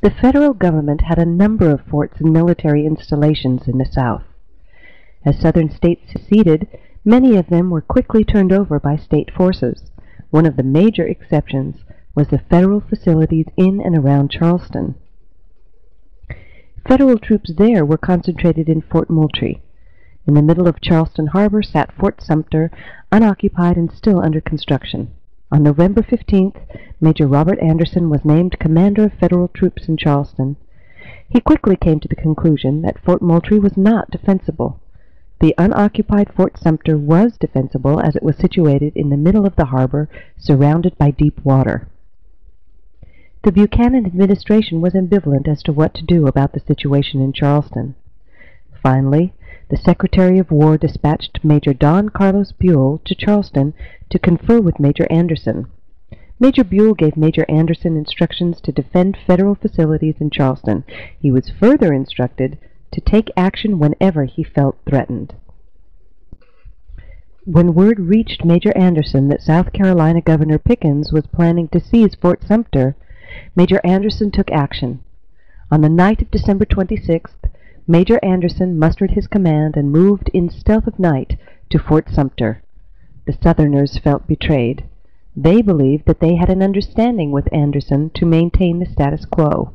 The federal government had a number of forts and military installations in the South. As Southern states seceded, many of them were quickly turned over by state forces. One of the major exceptions was the federal facilities in and around Charleston. Federal troops there were concentrated in Fort Moultrie. In the middle of Charleston Harbor sat Fort Sumter, unoccupied and still under construction. On November 15th, Major Robert Anderson was named commander of federal troops in Charleston. He quickly came to the conclusion that Fort Moultrie was not defensible. The unoccupied Fort Sumter was defensible as it was situated in the middle of the harbor, surrounded by deep water. The Buchanan administration was ambivalent as to what to do about the situation in Charleston. Finally, the Secretary of War dispatched Major Don Carlos Buell to Charleston to confer with Major Anderson. Major Buell gave Major Anderson instructions to defend federal facilities in Charleston. He was further instructed to take action whenever he felt threatened. When word reached Major Anderson that South Carolina Governor Pickens was planning to seize Fort Sumter, Major Anderson took action. On the night of December 26th, Major Anderson mustered his command and moved in stealth of night to Fort Sumter. The Southerners felt betrayed. They believed that they had an understanding with Anderson to maintain the status quo.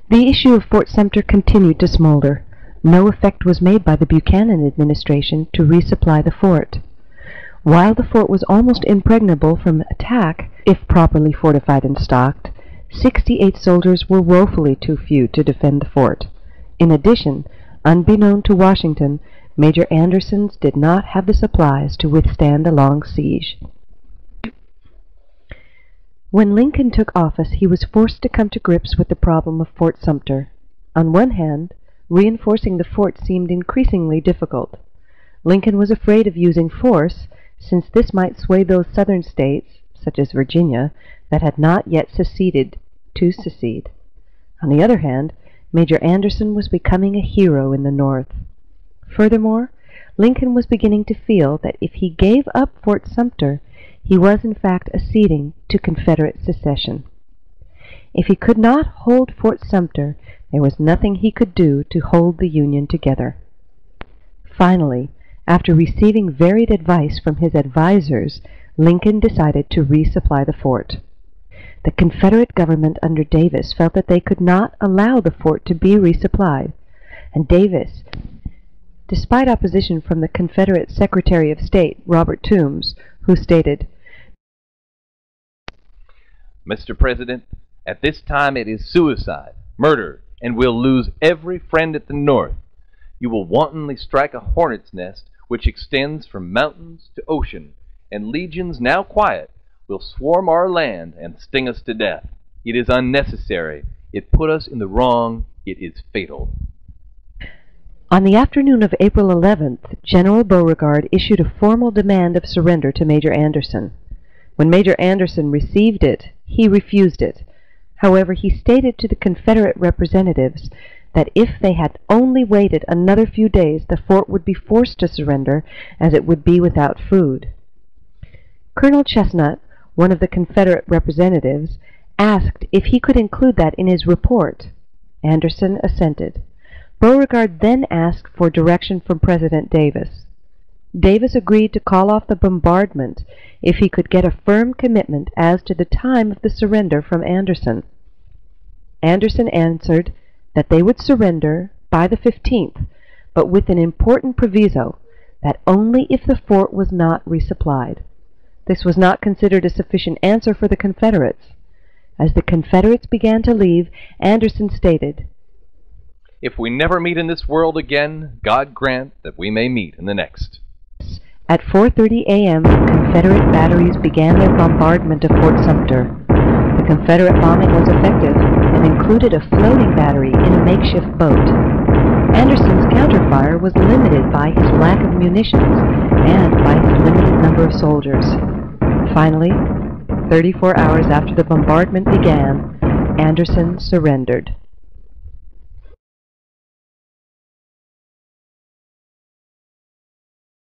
The issue of Fort Sumter continued to smolder. No effect was made by the Buchanan administration to resupply the fort. While the fort was almost impregnable from attack, if properly fortified and stocked, 68 soldiers were woefully too few to defend the fort. In addition, unbeknown to Washington, Major Anderson did not have the supplies to withstand a long siege. When Lincoln took office, he was forced to come to grips with the problem of Fort Sumter. On one hand, reinforcing the fort seemed increasingly difficult. Lincoln was afraid of using force, since this might sway those southern states, such as Virginia, that had not yet seceded, to secede. On the other hand, Major Anderson was becoming a hero in the North. Furthermore, Lincoln was beginning to feel that if he gave up Fort Sumter, he was in fact acceding to Confederate secession. If he could not hold Fort Sumter, there was nothing he could do to hold the Union together. Finally, after receiving varied advice from his advisers, Lincoln decided to resupply the fort. The Confederate government under Davis felt that they could not allow the fort to be resupplied, and Davis, despite opposition from the Confederate Secretary of State, Robert Toombs, who stated, "Mr. President, at this time it is suicide, murder, and we'll lose every friend at the North. You will wantonly strike a hornet's nest which extends from mountains to ocean, and legions now quiet will swarm our land and sting us to death. It is unnecessary. It put us in the wrong. It is fatal." On the afternoon of April 11th, General Beauregard issued a formal demand of surrender to Major Anderson. When Major Anderson received it, he refused it. However, he stated to the Confederate representatives that if they had only waited another few days, the fort would be forced to surrender, as it would be without food. Colonel Chestnut, one of the Confederate representatives, asked if he could include that in his report. Anderson assented. Beauregard then asked for direction from President Davis. Davis agreed to call off the bombardment if he could get a firm commitment as to the time of the surrender from Anderson. Anderson answered that they would surrender by the 15th, but with an important proviso, that only if the fort was not resupplied. This was not considered a sufficient answer for the Confederates. As the Confederates began to leave, Anderson stated, "If we never meet in this world again, God grant that we may meet in the next." At 4:30 a.m., Confederate batteries began their bombardment of Fort Sumter. The Confederate bombing was effective and included a floating battery in a makeshift boat. Anderson's counterfire was limited by his lack of munitions and by his limited number of soldiers. Finally, 34 hours after the bombardment began, Anderson surrendered.